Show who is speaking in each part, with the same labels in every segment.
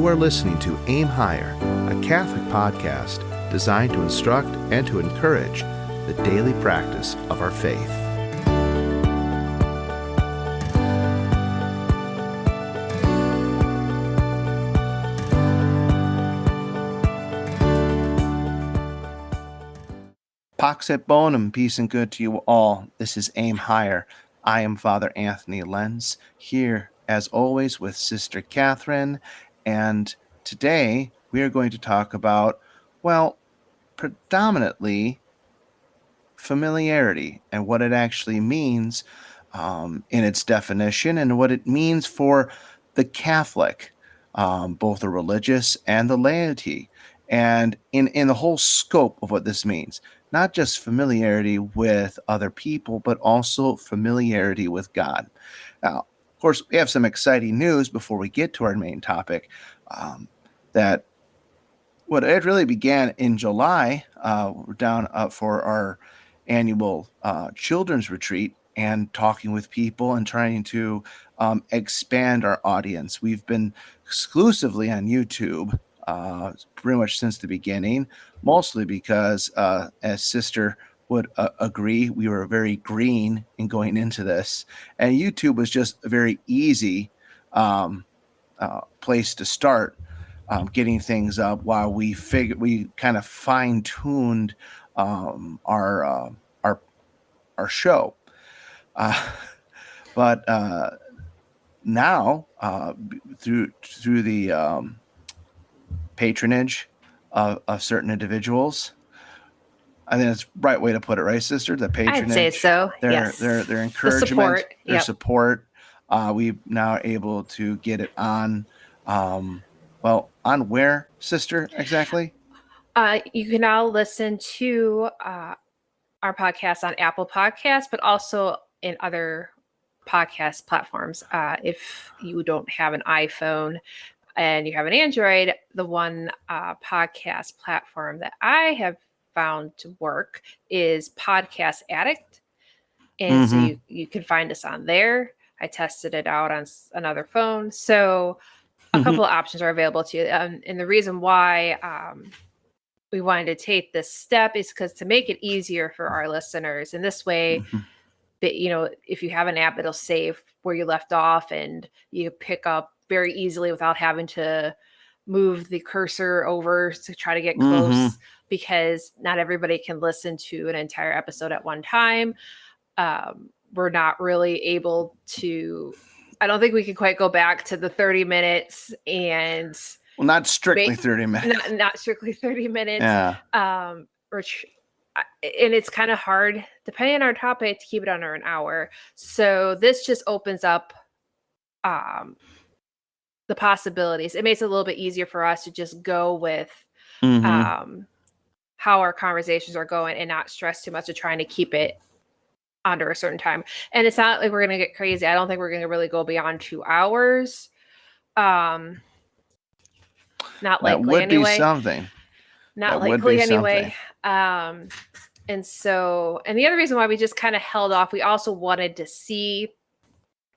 Speaker 1: You are listening to Aim Higher, a Catholic podcast designed to instruct and to encourage the daily practice of our faith. Pax et bonum, peace and good to you all. This is Aim Higher. I am Father Anthony Lenz, here as always with Sister Catherine, and today we are going to talk about, predominantly familiarity and what it actually means in its definition and what it means for the Catholic, both the religious and the laity, and in the whole scope of what this means. Not just familiarity with other people, but also familiarity with God. Now, of course, we have some exciting news before we get to our main topic, that it really began in July. We're down for our annual children's retreat and talking with people and trying to expand our audience. We've been exclusively on YouTube pretty much since the beginning, mostly because, as Sister would agree, we were very green in going into this, and YouTube was just a very easy place to start getting things up while we kind of fine-tuned our show. But now, through the patronage of certain individuals, I think that's the right way to put it, right, Sister? The patronage.
Speaker 2: I'd say so.
Speaker 1: Their encouragement, their support. We're now able to get it on. On where, Sister, exactly?
Speaker 2: You can now listen to our podcast on Apple Podcasts, but also in other podcast platforms. If you don't have an iPhone and you have an Android, the one podcast platform that I have found to work is Podcast Addict. And so you can find us on there. I tested it out on another phone. So a couple of options are available to you. And the reason why we wanted to take this step is because to make it easier for our listeners. And this way, if you have an app, it'll save where you left off and you pick up very easily without having to move the cursor over to try to get close, because not everybody can listen to an entire episode at one time. We're not really able to, I don't think we can quite go back to the 30 minutes and...
Speaker 1: Well, not strictly 30 minutes.
Speaker 2: Not strictly 30 minutes.
Speaker 1: Yeah.
Speaker 2: And it's kind of hard, depending on our topic, to keep it under an hour. So this just opens up the possibilities. It makes it a little bit easier for us to just go with how our conversations are going and not stress too much of trying to keep it under a certain time. And it's not like we're going to get crazy. I don't think we're going to really go beyond 2 hours. Not likely
Speaker 1: that would
Speaker 2: anyway.
Speaker 1: Be something.
Speaker 2: Not that likely anyway. And the other reason why we just kind of held off, we also wanted to see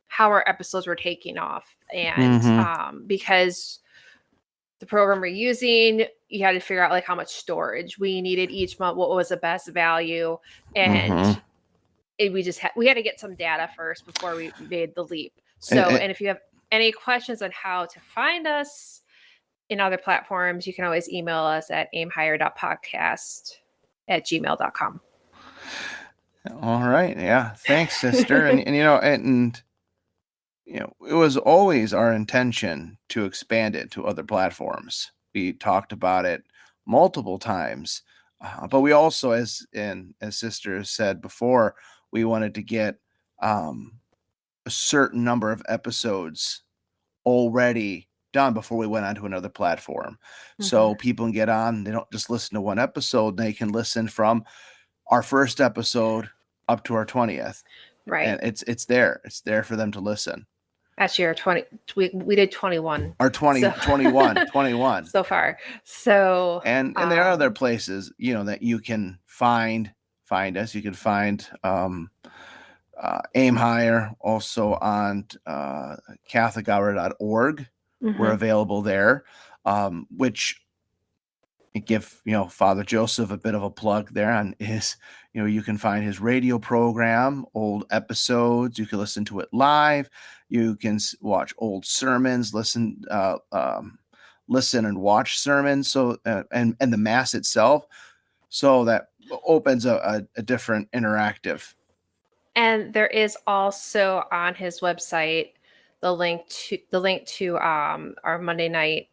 Speaker 2: how our episodes were taking off. And because the program we're using, you had to figure out like how much storage we needed each month, what was the best value. And we had to get some data first before we made the leap. So, and if you have any questions on how to find us in other platforms, you can always email us at aimhigher.podcast@gmail.com.
Speaker 1: All right. Yeah. Thanks, Sister. and it was always our intention to expand it to other platforms. We talked about it multiple times, but we also, as Sister said before, we wanted to get a certain number of episodes already done before we went on to another platform. So people can get on, they don't just listen to one episode, they can listen from our first episode up to our 20th.
Speaker 2: Right.
Speaker 1: And it's there for them to listen.
Speaker 2: Actually, our 20, we did 21.
Speaker 1: Our 21
Speaker 2: so far. So
Speaker 1: and there are other places, that you can find us. You can find Aim Higher also on CatholicHour.org. were
Speaker 2: Mm-hmm.
Speaker 1: available there, which give Father Joseph a bit of a plug there on his. You can find his radio program, old episodes. You can listen to it live. You can watch old sermons, listen and watch sermons. So and the mass itself. So that opens a different interactive.
Speaker 2: And there is also on his website the link to our Monday night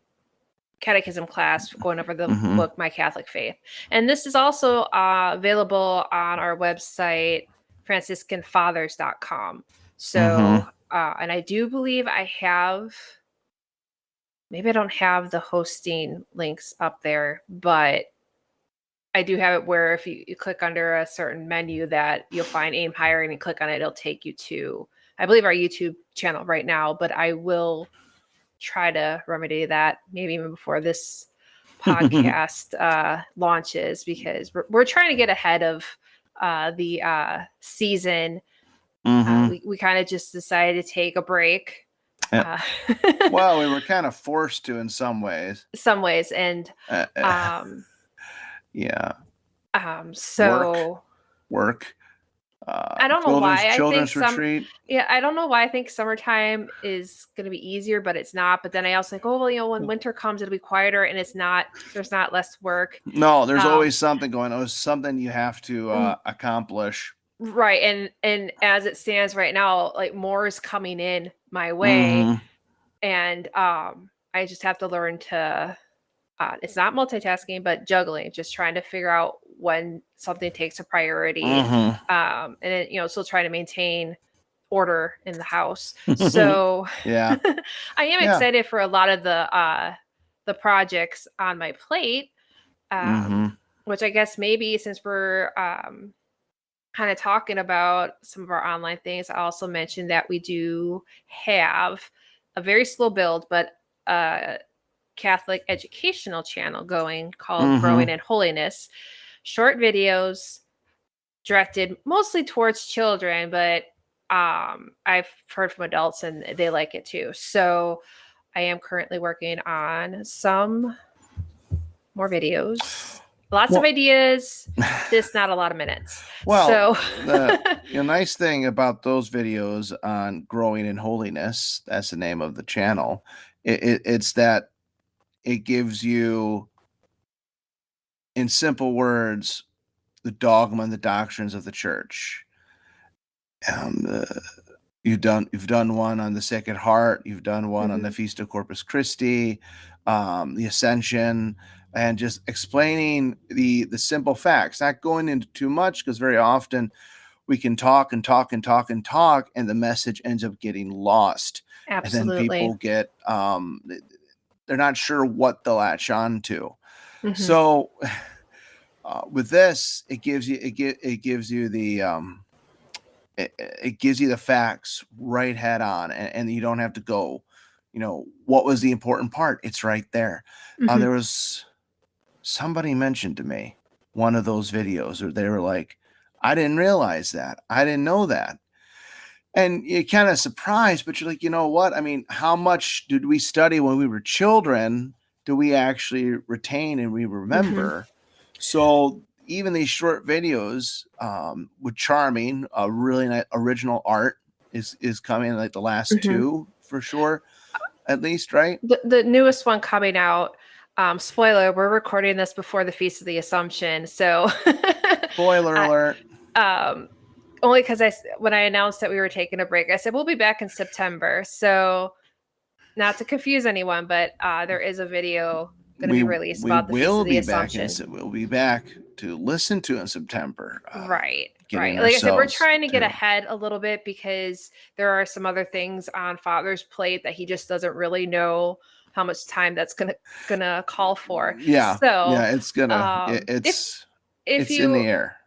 Speaker 2: catechism class going over the
Speaker 1: Mm-hmm.
Speaker 2: book My Catholic Faith. And this is also available on our website, franciscanfathers.com.
Speaker 1: Mm-hmm.
Speaker 2: So, and I do believe I have, maybe I don't have the hosting links up there, but I do have it where if you click under a certain menu that you'll find aim higher and you click on it, it'll take you to, I believe, our YouTube channel right now, but I will try to remedy that maybe even before this podcast launches, because we're trying to get ahead of the season.
Speaker 1: Mm-hmm.
Speaker 2: We kind of just decided to take a break.
Speaker 1: Yeah.
Speaker 2: Uh,
Speaker 1: Well, we were kind of forced to in some ways.
Speaker 2: some ways. And
Speaker 1: Uh, uh,
Speaker 2: um,
Speaker 1: yeah. Work,
Speaker 2: so
Speaker 1: work.
Speaker 2: I don't know
Speaker 1: Children's
Speaker 2: why I think
Speaker 1: children's retreat.
Speaker 2: I don't know why I think summertime is going to be easier, but it's not. But then I also think, oh, well, when winter comes, it'll be quieter and there's not less work.
Speaker 1: No, there's
Speaker 2: Um,
Speaker 1: always something going on. There's something you have to accomplish.
Speaker 2: right. And as it stands right now, like more is coming in my way.
Speaker 1: Mm-hmm.
Speaker 2: And I just have to learn to, it's not multitasking, but juggling, just trying to figure out when something takes a priority.
Speaker 1: Mm-hmm.
Speaker 2: And then, still trying to maintain order in the house. So
Speaker 1: Yeah.
Speaker 2: I am
Speaker 1: Yeah.
Speaker 2: excited for a lot of the projects on my plate,
Speaker 1: Mm-hmm.
Speaker 2: which I guess maybe since we're kind of talking about some of our online things, I also mentioned that we do have a very slow build, but a Catholic educational channel going called
Speaker 1: Mm-hmm.
Speaker 2: Growing in Holiness. Short videos directed mostly towards children, but I've heard from adults and they like it too. So I am currently working on some more videos. Lots of
Speaker 1: Well,
Speaker 2: ideas, just not a lot of minutes.
Speaker 1: well,
Speaker 2: So
Speaker 1: the nice thing about those videos on growing in holiness, that's the name of the channel. It's that it gives you, in simple words, the dogma and the doctrines of the church. Um, you've done one on the Sacred Heart. You've done one on the Feast of Corpus Christi, the Ascension, and just explaining the simple facts, not going into too much, because very often we can talk and talk and talk and talk, and the message ends up getting lost, and then
Speaker 2: absolutely.
Speaker 1: people get they're not sure what they'll latch on to.
Speaker 2: Mm-hmm.
Speaker 1: So with this, it gives you the it gives you the facts right head on, and you don't have to go, what was the important part? It's right there.
Speaker 2: Mm-hmm.
Speaker 1: There was somebody mentioned to me one of those videos where they were like, I didn't realize that. I didn't know that. And you're kind of surprised, but you're like, you know what? I mean, how much did we study when we were children? Do we actually retain and we
Speaker 2: Mm-hmm.
Speaker 1: remember? So even these short videos, with charming, really nice original art is coming, like the last
Speaker 2: Mm-hmm.
Speaker 1: two for sure, at least, right?
Speaker 2: The newest one coming out. Spoiler: we're recording this before the Feast of the Assumption, so
Speaker 1: Spoiler
Speaker 2: I,
Speaker 1: alert.
Speaker 2: um, only because when I announced that we were taking a break, I said we'll be back in September. So not to confuse anyone, but there is a video going to be released
Speaker 1: We
Speaker 2: about the Feast
Speaker 1: will
Speaker 2: of the
Speaker 1: be back
Speaker 2: Assumption.
Speaker 1: we'll be back to listen to in September.
Speaker 2: Right,
Speaker 1: Getting
Speaker 2: right. Like I said, we're
Speaker 1: ourselves
Speaker 2: trying to get
Speaker 1: to.
Speaker 2: ahead a little bit because there are some other things on Father's plate that he just doesn't really know how much time that's gonna call for.
Speaker 1: Yeah,
Speaker 2: So,
Speaker 1: yeah, it's gonna
Speaker 2: if if
Speaker 1: it's in the
Speaker 2: you
Speaker 1: air.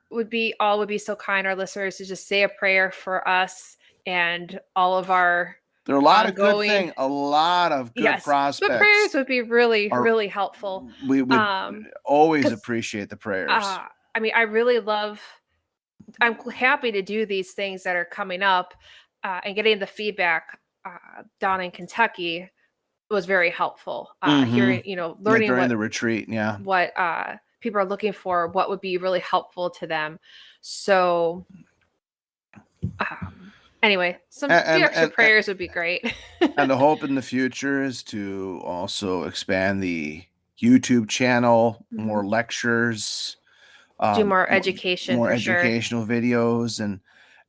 Speaker 2: would be so kind, our listeners, to just say a prayer for us and all of our
Speaker 1: There are a lot of good
Speaker 2: ongoing,
Speaker 1: things, a lot of good
Speaker 2: yes, but prayers
Speaker 1: prospects.
Speaker 2: would be really
Speaker 1: Are
Speaker 2: really helpful.
Speaker 1: We would
Speaker 2: Um,
Speaker 1: always
Speaker 2: because
Speaker 1: appreciate the prayers.
Speaker 2: I mean, I really love. I'm happy to do these things that are coming up, and getting the feedback down in Kentucky. was very helpful.
Speaker 1: Mm-hmm.
Speaker 2: Hearing,
Speaker 1: Yeah,
Speaker 2: learning
Speaker 1: during
Speaker 2: what
Speaker 1: the retreat. Yeah.
Speaker 2: what people are looking for, what would be really helpful to them. So, anyway, some few
Speaker 1: And
Speaker 2: extra prayers would be great.
Speaker 1: and the hope in the future is to also expand the YouTube channel,
Speaker 2: Mhm.
Speaker 1: more lectures,
Speaker 2: Do
Speaker 1: um,
Speaker 2: more
Speaker 1: more,
Speaker 2: education
Speaker 1: more
Speaker 2: for sure.
Speaker 1: educational videos,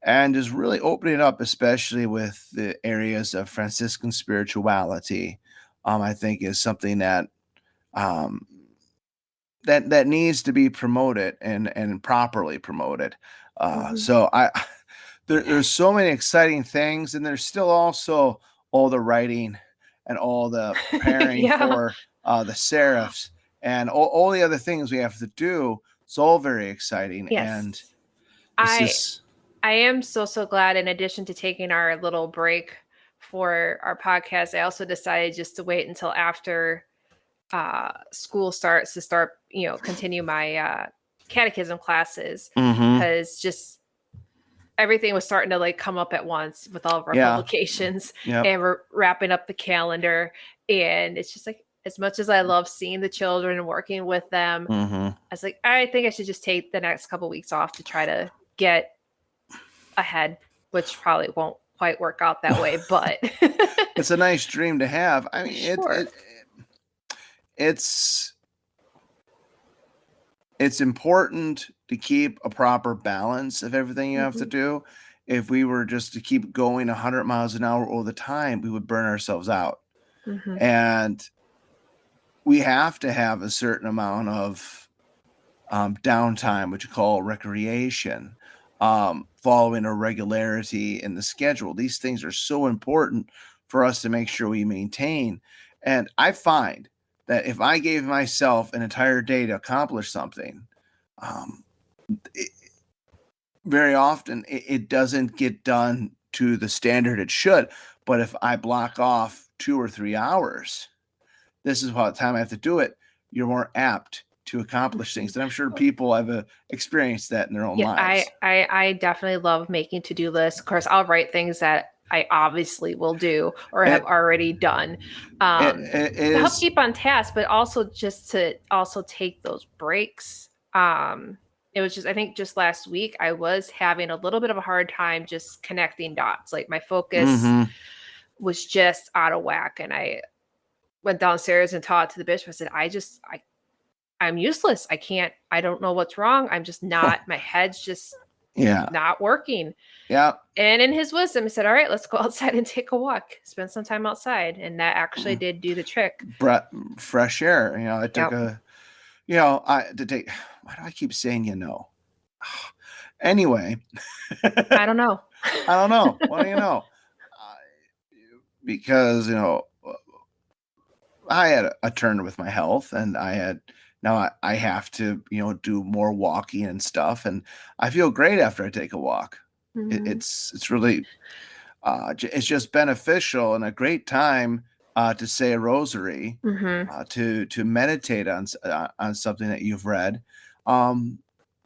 Speaker 1: and just really opening it up, especially with the areas of Franciscan spirituality. I think is something that um, that needs to be promoted and properly promoted.
Speaker 2: Hmm.
Speaker 1: So there's so many exciting things, and there's still also all the writing and all the preparing
Speaker 2: Yeah.
Speaker 1: for the serifs and all the other things we have to do. It's all very exciting, and
Speaker 2: Yes.
Speaker 1: it's
Speaker 2: I
Speaker 1: just
Speaker 2: I am so glad, in addition to taking our little break for our podcast, I also decided just to wait until after school starts to start, continue my catechism classes,
Speaker 1: mm-hmm.
Speaker 2: because just everything was starting to like come up at once with all of our
Speaker 1: Yeah,
Speaker 2: publications,
Speaker 1: yep,
Speaker 2: and we're wrapping up the calendar. And it's just like, as much as I love seeing the children and working with them,
Speaker 1: mm-hmm.
Speaker 2: I was like, I think I should just take the next couple weeks off to try to get ahead, which probably won't quite work out that way, but
Speaker 1: It's a nice dream to have. I mean,
Speaker 2: sure.
Speaker 1: it's it's important to keep a proper balance of everything you have to
Speaker 2: Hmm.
Speaker 1: do. If we were just to keep going 100 miles an hour all the time, we would burn ourselves out.
Speaker 2: Hmm.
Speaker 1: And we have to have a certain amount of downtime, which you call recreation, following a regularity in the schedule. These things are so important for us to make sure we maintain. And I find that if I gave myself an entire day to accomplish something, um, it, very often it doesn't get done to the standard it should. But if I block off 2 or 3 hours, this is what time I have to do it, you're more apt to accomplish things. And I'm sure people have experienced that in their own
Speaker 2: Yeah,
Speaker 1: lives.
Speaker 2: I definitely love making to-do lists. Of course, I'll write things that I obviously will do or have
Speaker 1: It,
Speaker 2: already done,
Speaker 1: it
Speaker 2: to help
Speaker 1: is,
Speaker 2: keep on task, but also just to also take those breaks. It was just, I think just last week I was having a little bit of a hard time just connecting dots. Like my focus
Speaker 1: mm-hmm,
Speaker 2: was just out of whack, and I went downstairs and talked to the bishop. I said, I'm useless. I don't know what's wrong. I'm just not, my head's just
Speaker 1: yeah,
Speaker 2: not working.
Speaker 1: yeah,
Speaker 2: And in his wisdom, he said, all right, let's go outside and take a walk, spend some time outside. And that actually did do the trick.
Speaker 1: fresh air. I took
Speaker 2: Yep.
Speaker 1: a, I to take. Why do I keep saying Anyway,
Speaker 2: I don't know.
Speaker 1: I don't know. What do you know? Because I had a turn with my health, and I have to do more walking and stuff, and I feel great after I take a walk.
Speaker 2: Mm-hmm.
Speaker 1: It's really it's just beneficial and a great time to say a rosary,
Speaker 2: Mm-hmm.
Speaker 1: to meditate on something that you've read. Um,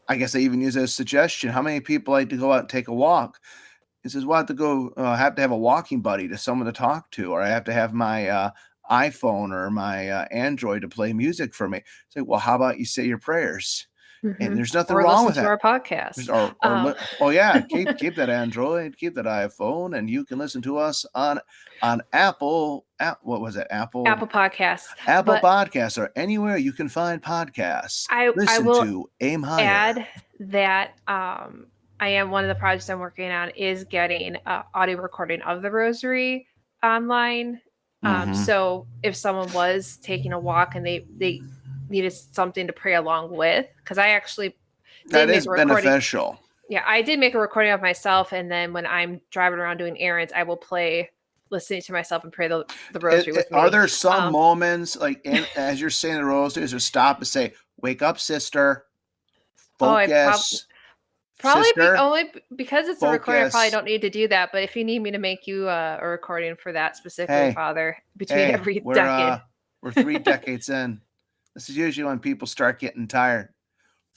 Speaker 1: I guess I even use it as a suggestion. How many people like to go out and take a walk? He says, "Well, I have to go. Have to have a walking buddy, to someone to talk to, or I have to have my iPhone or my Android to play music for me." It's like, well, how about you say your prayers? And
Speaker 2: Mm-hmm.
Speaker 1: there's nothing
Speaker 2: Or
Speaker 1: wrong
Speaker 2: listen
Speaker 1: with
Speaker 2: to
Speaker 1: that.
Speaker 2: our podcast.
Speaker 1: Oh yeah, keep that Android, keep that iPhone, and you can listen to us on what was it?
Speaker 2: Apple Podcasts.
Speaker 1: Apple
Speaker 2: But
Speaker 1: Podcasts, or anywhere you can find podcasts.
Speaker 2: I
Speaker 1: Listen
Speaker 2: will
Speaker 1: to Aim Higher.
Speaker 2: add that I am, one of the projects I'm working on is getting audio recording of the rosary online.
Speaker 1: Mm-hmm.
Speaker 2: So if someone was taking a walk and they needed something to pray along with, because I actually did
Speaker 1: That
Speaker 2: make
Speaker 1: is
Speaker 2: a recording.
Speaker 1: beneficial.
Speaker 2: Yeah, I did make a recording of myself, and then when I'm driving around doing errands, I will play listening to myself and pray the rosary with
Speaker 1: Are
Speaker 2: me.
Speaker 1: there some
Speaker 2: Um,
Speaker 1: moments as you're saying the rosary, is there stop and say, "Wake up, sister,
Speaker 2: oh, I
Speaker 1: focus,
Speaker 2: probably
Speaker 1: sister,
Speaker 2: because it's a recording. I probably
Speaker 1: focus"?
Speaker 2: don't need to do that. But if you need me to make you a recording for that specifically,
Speaker 1: Hey,
Speaker 2: Father, between
Speaker 1: hey,
Speaker 2: every decade,
Speaker 1: we're 3 decades in. This is usually when people start getting tired.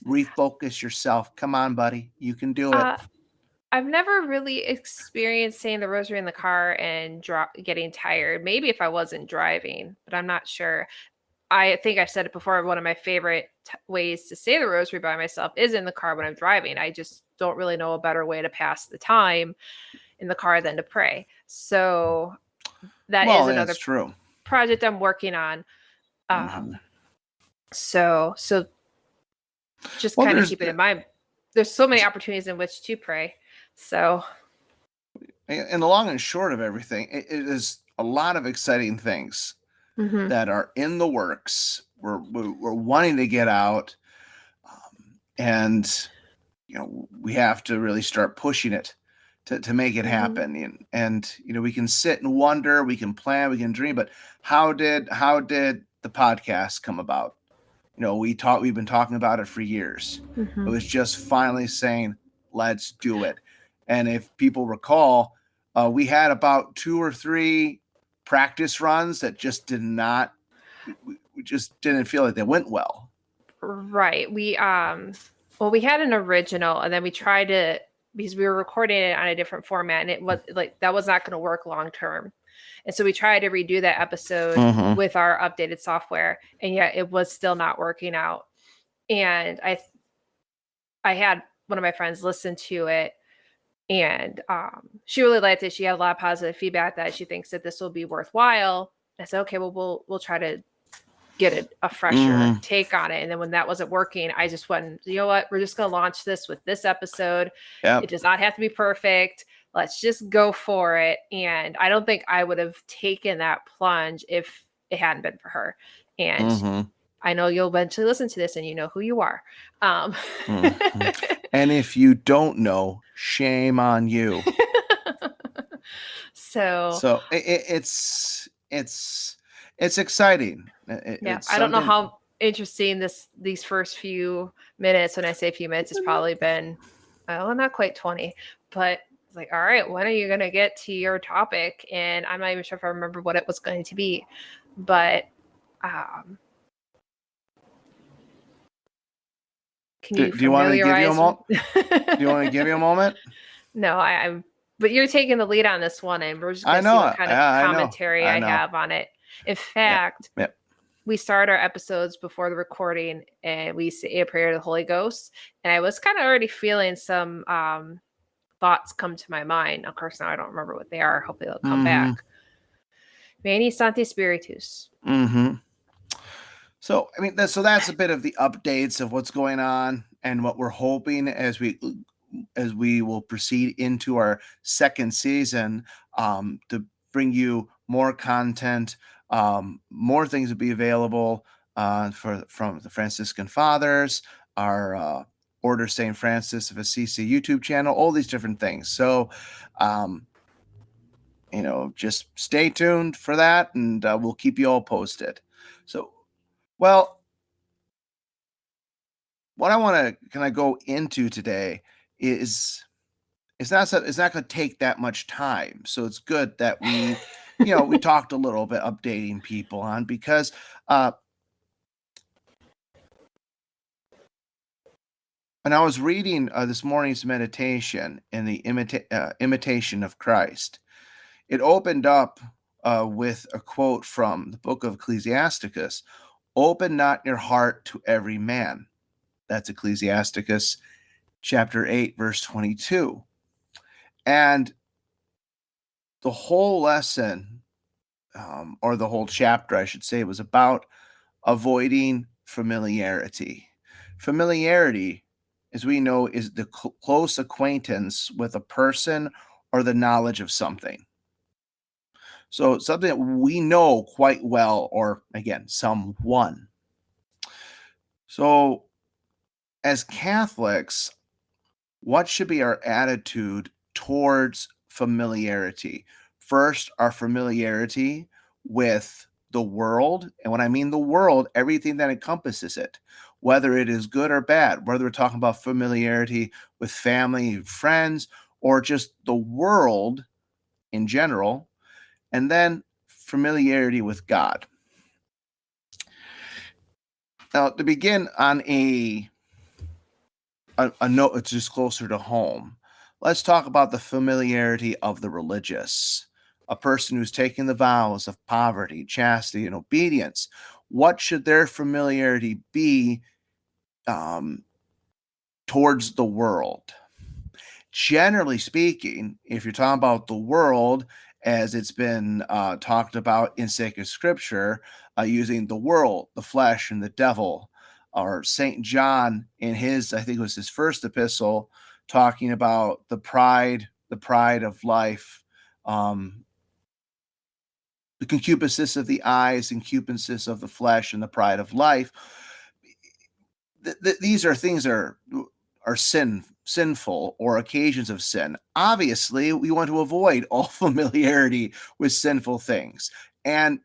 Speaker 1: Refocus yourself. Come on, buddy. You can do
Speaker 2: uh,
Speaker 1: it.
Speaker 2: I've never really experienced saying the rosary in the car and getting tired. Maybe if I wasn't driving, but I'm not sure. I think I've said it before. One of my favorite ways to say the rosary by myself is in the car when I'm driving. I just don't really know a better way to pass the time in the car than to pray. So that is
Speaker 1: Well, that's
Speaker 2: another
Speaker 1: true.
Speaker 2: project I'm working on.
Speaker 1: Mm-hmm.
Speaker 2: So just
Speaker 1: Well,
Speaker 2: kind of keep it in mind. There's so many opportunities in which to pray. So,
Speaker 1: and the long and short of everything, it is a lot of exciting things
Speaker 2: mm-hmm,
Speaker 1: that are in the works. We're wanting to get out, and we have to really start pushing it to make it
Speaker 2: mm-hmm,
Speaker 1: happen. And we can sit and wonder, we can plan, we can dream, but how did the podcast come about? We've been talking about it for years. It
Speaker 2: mm-hmm.
Speaker 1: was just finally saying, let's do it. And if people recall, we had about 2 or 3 practice runs that just did not, we just didn't feel like they went well.
Speaker 2: Right. We had an original and then we tried to, because we were recording it on a different format and it was like that was not going to work long term. And so we tried to redo that episode
Speaker 1: Mm-hmm.
Speaker 2: with our updated software and yet it was still not working out. And I had one of my friends listen to it and she really liked it. She had a lot of positive feedback that she thinks that this will be worthwhile. I said, okay, well, we'll try to get a fresher
Speaker 1: Mm-hmm.
Speaker 2: take on it. And then when that wasn't working, I just went, you know what? We're just going to launch this with this episode. It
Speaker 1: Yep.
Speaker 2: does not have to be perfect. Let's just go for it. And I don't think I would have taken that plunge if it hadn't been for her. And
Speaker 1: Mm-hmm.
Speaker 2: I know you'll eventually listen to this and you know who you are. Um,
Speaker 1: Mm-hmm. And if you don't know, shame on you.
Speaker 2: so
Speaker 1: So it's exciting.
Speaker 2: yeah,
Speaker 1: It's
Speaker 2: I don't know
Speaker 1: something.
Speaker 2: how interesting these first few minutes. When I say a few minutes, it's probably been well, not quite 20, but it's like, all right, when are you gonna get to your topic? And I'm not even sure if I remember what it was going to be, but um, can you
Speaker 1: Do you want me to give you a
Speaker 2: familiarize?
Speaker 1: moment? Do you want me to give you a moment?
Speaker 2: No, I'm. But you're taking the lead on this one, and we're just
Speaker 1: I
Speaker 2: gonna see
Speaker 1: know.
Speaker 2: what kind of
Speaker 1: I know.
Speaker 2: commentary
Speaker 1: I
Speaker 2: I
Speaker 1: know.
Speaker 2: have on it. In
Speaker 1: Yeah.
Speaker 2: fact,
Speaker 1: Yeah.
Speaker 2: we start our episodes before the recording and we say a prayer to the Holy Ghost. And I was kind of already feeling some thoughts come to my mind. Of course, now I don't remember what they are. Hopefully, they'll come
Speaker 1: Mm-hmm.
Speaker 2: back. Veni Sancti Spiritus.
Speaker 1: Mm-hmm. So I mean, that's a bit of the updates of what's going on and what we're hoping as we will proceed into our second season, to bring you more content, more things to be available from the Franciscan Fathers, our Order St. Francis of Assisi YouTube channel, all these different things. So, um, just stay tuned for that, and we'll keep you all posted. So, well, what I want to kind of go into today is it's not going to take that much time. So it's good that we talked a little bit, updating people on, because when I was reading this morning's meditation in the imitation of Christ, it opened up with a quote from the book of Ecclesiasticus: "Open not your heart to every man." That's Ecclesiasticus chapter 8, verse 22. And the whole lesson, or the whole chapter, I should say, was about avoiding familiarity. Familiarity, as we know, is the close acquaintance with a person or the knowledge of something. So something that we know quite well, or again, someone. So as Catholics, what should be our attitude towards familiarity? First, our familiarity with the world. And when I mean the world, everything that encompasses it, whether it is good or bad, whether we're talking about familiarity with family, friends, or just the world in general. And then familiarity with God. Now, to begin on a note that's just closer to home, Let's talk about the familiarity of the religious. A person who's taken the vows of poverty, chastity, and obedience. What should their familiarity be um, towards the world? Generally speaking, if you're talking about the world as it's been talked about in sacred scripture, using the world, the flesh, and the devil, or St. John in his, I think it was his first epistle, talking about the pride of life, um, the concupiscence of the eyes, and concupiscence of the flesh, and the pride of life. These are things that are sinful or occasions of sin. Obviously, we want to avoid all familiarity with sinful things and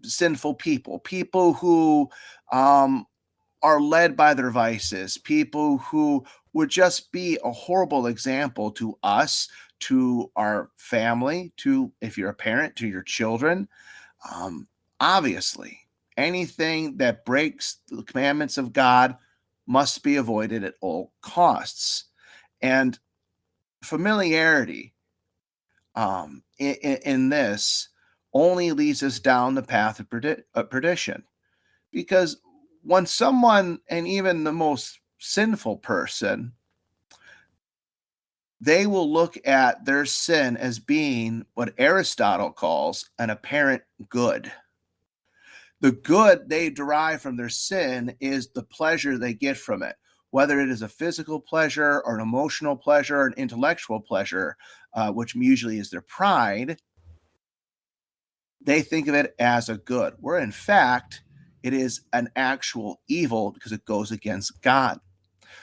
Speaker 1: sinful people who are led by their vices, people who would just be a horrible example to us, to our family, to, if you're a parent, to your children. Um, Obviously, anything that breaks the commandments of God must be avoided at all costs. And familiarity in this only leads us down the path of perdition. Because when someone, and even the most sinful person, they will look at their sin as being what Aristotle calls an apparent good. The good they derive from their sin is the pleasure they get from it, whether it is a physical pleasure or an emotional pleasure or an intellectual pleasure, which usually is their pride. They think of it as a good, where in fact it is an actual evil because it goes against God.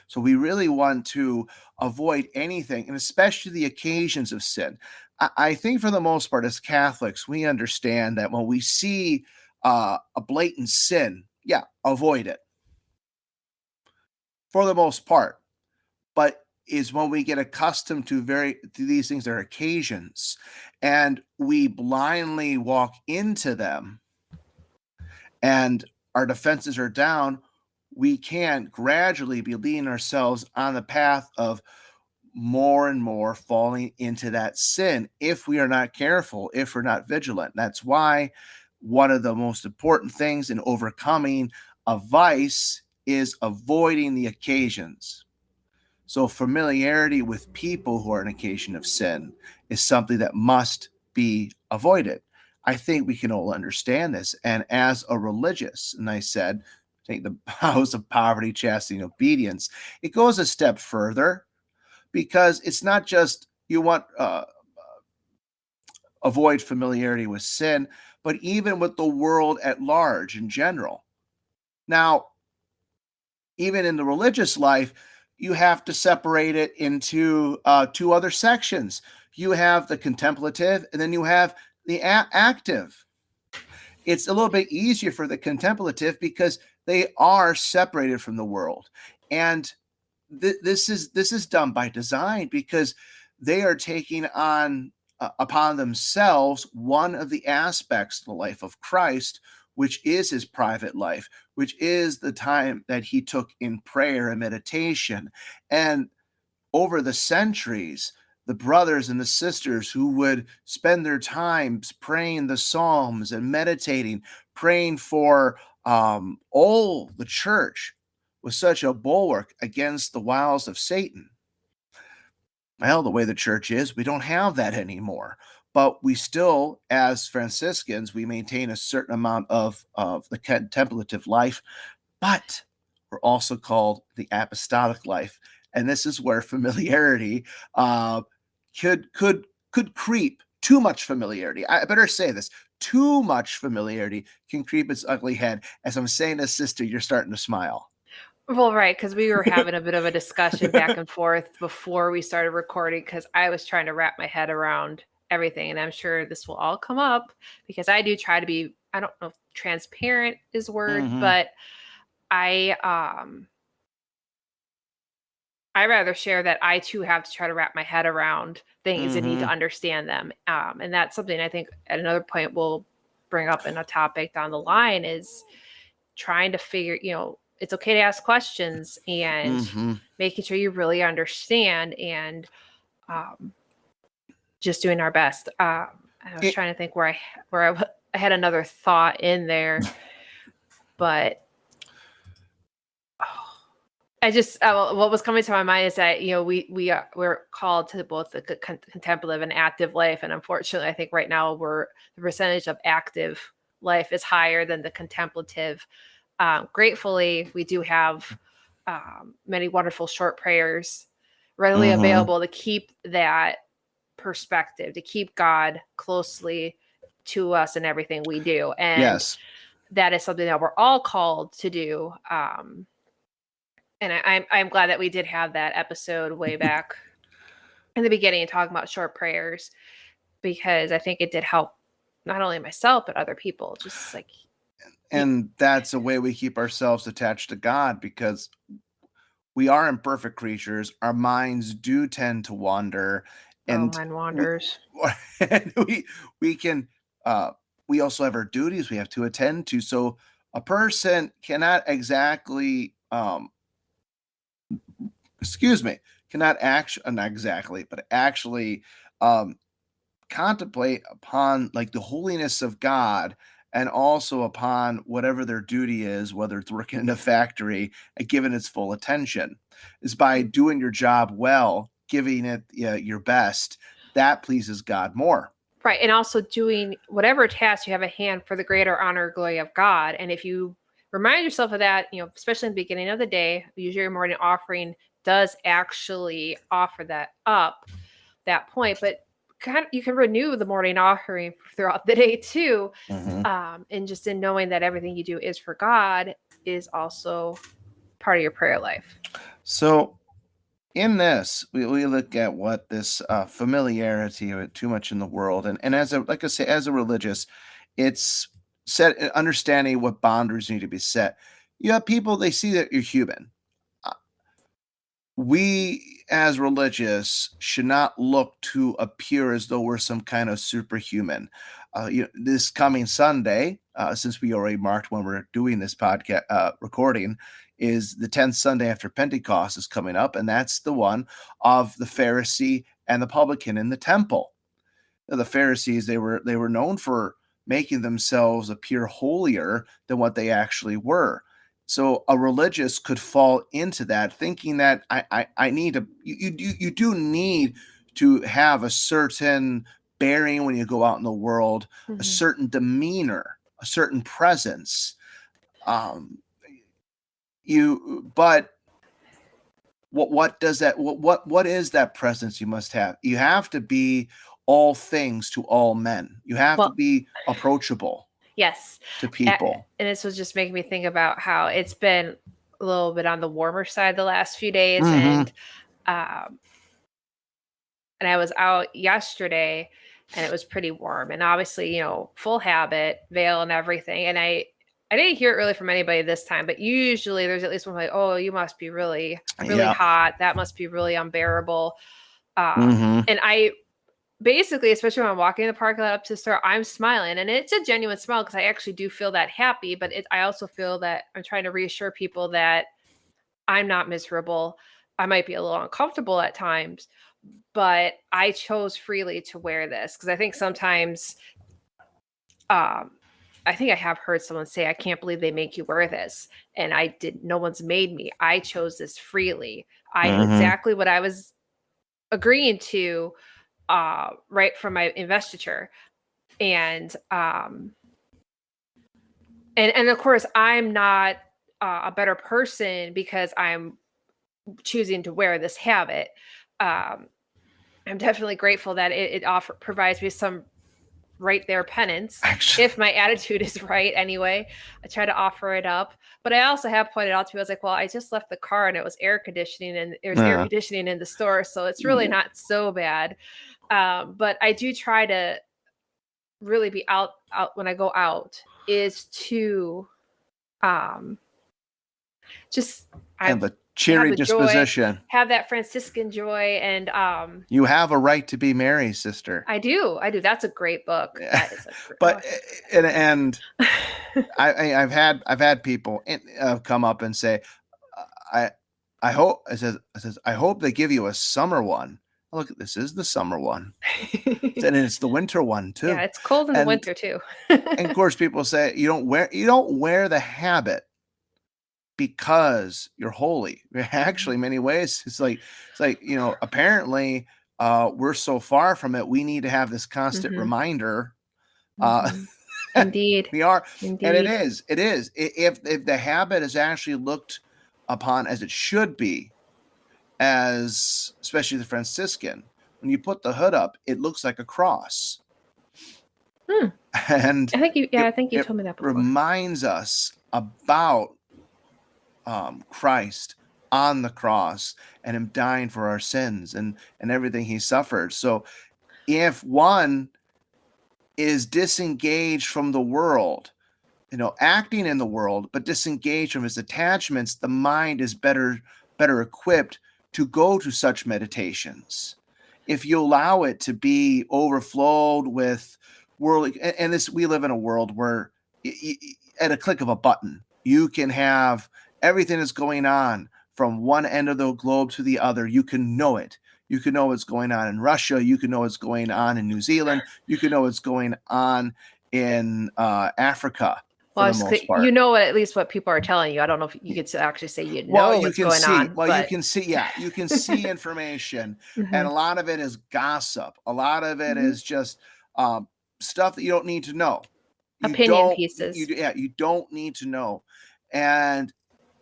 Speaker 1: So we really want to avoid anything, and especially the occasions of sin. I think for the most part, as Catholics, we understand that when we see a blatant sin, yeah, avoid it for the most part. But is when we get accustomed to these things are occasions, and we blindly walk into them, and our defenses are down. We can gradually be leading ourselves on the path of more and more falling into that sin if we are not careful, if we're not vigilant. That's why one of the most important things in overcoming a vice is avoiding the occasions. So, familiarity with people who are an occasion of sin is something that must be avoided. I think we can all understand this. And as a religious, and I said, take the vows of poverty, chastity, and obedience, it goes a step further, because it's not just you want avoid familiarity with sin, but even with the world at large in general. Now, even in the religious life, you have to separate it into two other sections. You have the contemplative, and then you have the active. It's a little bit easier for the contemplative because they are separated from the world, and this is done by design, because they are taking on upon themselves one of the aspects of the life of Christ, which is his private life, which is the time that he took in prayer and meditation. And over the centuries, the brothers and the sisters who would spend their times praying the Psalms and meditating, praying for all the church, was such a bulwark against the wiles of Satan. Well, the way the church is, we don't have that anymore. But we still, as Franciscans, we maintain a certain amount of the contemplative life, but we're also called the apostolic life. And this is where familiarity uh, could creep. Too much familiarity. I better say this. Too much familiarity can creep its ugly head. As I'm saying this, sister, you're starting to smile.
Speaker 2: Well, right, because we were having a bit of a discussion back and forth before we started recording, because I was trying to wrap my head around everything, and I'm sure this will all come up because I do try to be, I don't know if transparent is word,
Speaker 1: Mm-hmm.
Speaker 2: but I I rather share that I too have to try to wrap my head around things and need to
Speaker 1: Mm-hmm.
Speaker 2: understand them. And that's something I think at another point we'll bring up in a topic down the line is trying to figure, it's okay to ask questions and
Speaker 1: Mm-hmm.
Speaker 2: making sure you really understand. And just doing our best. I was trying to think where I had another thought in there, but I just what was coming to my mind is that we're called to both the contemplative and active life, and unfortunately, I think right now the percentage of active life is higher than the contemplative. Gratefully, we do have many wonderful short prayers readily available to keep that perspective, to keep God closely to us in everything we do, and
Speaker 1: Yes.
Speaker 2: that is something that we're all called to do. And I'm glad that we did have that episode way back in the beginning talking about short prayers, because I think it did help not only myself but other people. Just like,
Speaker 1: And that's a way we keep ourselves attached to God, because we are imperfect creatures. Our minds do tend to wander, and
Speaker 2: mine
Speaker 1: we
Speaker 2: wanders.
Speaker 1: and we can we also have our duties we have to attend to. So a person cannot exactly excuse me, cannot actually, not exactly, but actually um contemplate upon like the holiness of God, and also upon whatever their duty is, whether it's working in a factory and giving its full attention, is by doing your job well, giving it your best. That pleases God more.
Speaker 2: Right. And also doing whatever task you have at hand for the greater honor or glory of God. And if you remind yourself of that, especially in the beginning of the day, usually your morning offering does actually offer that point. But you can renew the morning offering throughout the day too. And just in knowing that everything you do is for God is also part of your prayer life.
Speaker 1: So in this, we look at what this familiarity of too much in the world, and as a, like I say, as a religious, it's set understanding what boundaries need to be set. You have people, they see that you're human. We as religious should not look to appear as though we're some kind of superhuman. This coming Sunday, since we already marked when we're doing this podcast recording, is the 10th Sunday after Pentecost is coming up, and that's the one of the Pharisee and the publican in the temple. The Pharisees, they were known for making themselves appear holier than what they actually were. So a religious could fall into that, thinking that I need to. You do need to have a certain bearing when you go out in the world, a certain demeanor, a certain presence. But what does that what is that presence you must have? You have to be all things to all men. You have to be approachable.
Speaker 2: Yes.
Speaker 1: To people.
Speaker 2: And this was just making me think about how it's been a little bit on the warmer side the last few days. And I was out yesterday and it was pretty warm, and obviously, full habit, veil and everything. And I didn't hear it really from anybody this time, but usually there's at least one like, oh, you must be really, really hot. That must be really unbearable. And I basically, especially when I'm walking in the parking lot up to the store, I'm smiling, and it's a genuine smile because I actually do feel that happy. But I also feel that I'm trying to reassure people that I'm not miserable. I might be a little uncomfortable at times, but I chose freely to wear this because I think sometimes, I think I have heard someone say, I can't believe they make you wear this. And no one's made me. I chose this freely. I knew exactly what I was agreeing to right from my investiture. And of course, I'm not a better person because I'm choosing to wear this habit. I'm definitely grateful that it provides me some right there penance. Actually, if my attitude is right anyway, I try to offer it up. But I also have pointed out to people, I was like, well, I just left the car and it was air conditioning, and there's air conditioning in the store, so it's really not so bad. But I do try to really be out when I go out, is to just
Speaker 1: have a cheery disposition,
Speaker 2: have that Franciscan joy, and
Speaker 1: you have a right to be merry, sister.
Speaker 2: I do. That's a great book. That is
Speaker 1: but and I've had people come up and say, I hope I says I hope they give you a summer one. oh, look, this is the summer one. And it's the winter one
Speaker 2: Yeah,
Speaker 1: too.
Speaker 2: it's cold in the
Speaker 1: And
Speaker 2: winter too.
Speaker 1: of course people say you don't wear the habit because you're holy. Actually, in many ways, it's like apparently we're so far from it. We need to have this constant
Speaker 2: Mm-hmm.
Speaker 1: reminder. Uh,
Speaker 2: Mm-hmm. Indeed.
Speaker 1: we are, and it
Speaker 2: Indeed.
Speaker 1: is. It is. If the habit is actually looked upon as it should be, as especially the Franciscan, when you put the hood up, it looks like a cross,
Speaker 2: Hmm.
Speaker 1: and
Speaker 2: I think you
Speaker 1: it
Speaker 2: told me that before.
Speaker 1: reminds us about Christ on the cross and him dying for our sins and everything he suffered. So if one is disengaged from the world, acting in the world, but disengaged from his attachments, the mind is better equipped to go to such meditations. If you allow it to be overflowed with worldly, and this, we live in a world where at a click of a button, you can have everything that's going on from one end of the globe to the other. You can know it. You can know what's going on in Russia. You can know what's going on in New Zealand. You can know what's going on in Africa for the most
Speaker 2: You
Speaker 1: part.
Speaker 2: know at least what people are telling you. I don't know if you could actually say you
Speaker 1: Well,
Speaker 2: know
Speaker 1: you
Speaker 2: what's
Speaker 1: can
Speaker 2: going
Speaker 1: see.
Speaker 2: on,
Speaker 1: Well, you
Speaker 2: but
Speaker 1: can see. Yeah, you can see information, and
Speaker 2: hmm
Speaker 1: a lot of it is gossip. A lot of it
Speaker 2: hmm
Speaker 1: is just um, stuff that you don't need to know. You
Speaker 2: opinion
Speaker 1: don't. You
Speaker 2: pieces.
Speaker 1: yeah. You don't need to know. And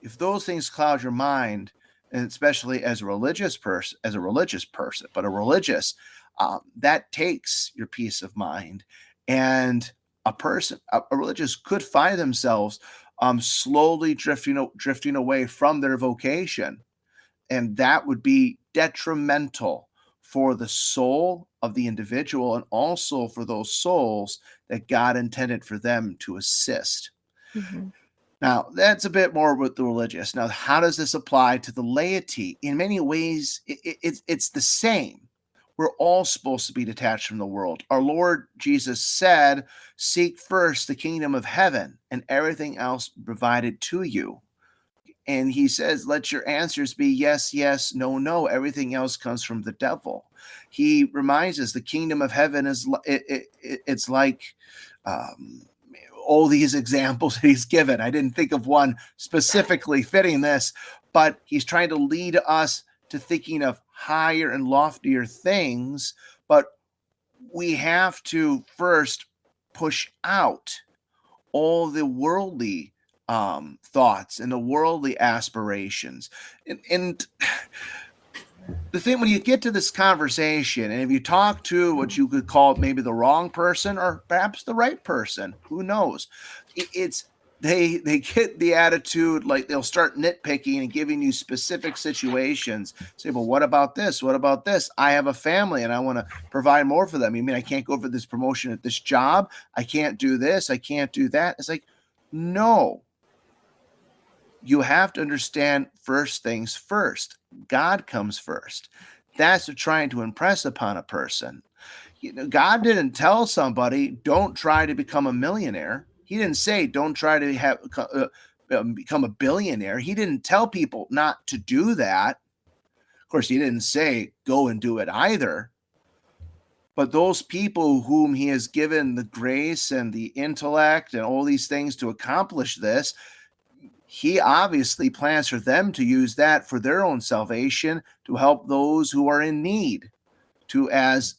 Speaker 1: if those things cloud your mind, and especially as a religious person, but a religious, that takes your peace of mind. And a religious could find themselves slowly drifting away from their vocation, and that would be detrimental for the soul of the individual and also for those souls that God intended for them to assist.
Speaker 2: hmm
Speaker 1: Now, that's a bit more with the religious. Now, how does this apply to the laity? In many ways, it's the same. We're all supposed to be detached from the world. Our Lord Jesus said, seek first the kingdom of heaven, and everything else provided to you. And he says, let your answers be yes, yes, no, no. Everything else comes from the devil. He reminds us the kingdom of heaven it's like um, all these examples that he's given. I didn't think of one specifically fitting this, but he's trying to lead us to thinking of higher and loftier things. But we have to first push out all the worldly thoughts and the worldly aspirations. And the thing, when you get to this conversation, and if you talk to what you could call maybe the wrong person or perhaps the right person, who knows? It's they get the attitude like they'll start nitpicking and giving you specific situations. Say, well, what about this? What about this? I have a family and I want to provide more for them. You mean I can't go for this promotion at this job? I can't do this. I can't do that. It's like, no, you have to understand first things first. God comes first. That's what trying to impress upon a person. God didn't tell somebody, don't try to become a millionaire. He didn't say, don't try to become a billionaire. He didn't tell people not to do that. Of course, he didn't say, go and do it either. But those people whom he has given the grace and the intellect and all these things to accomplish this, he obviously plans for them to use that for their own salvation, to help those who are in need, to, as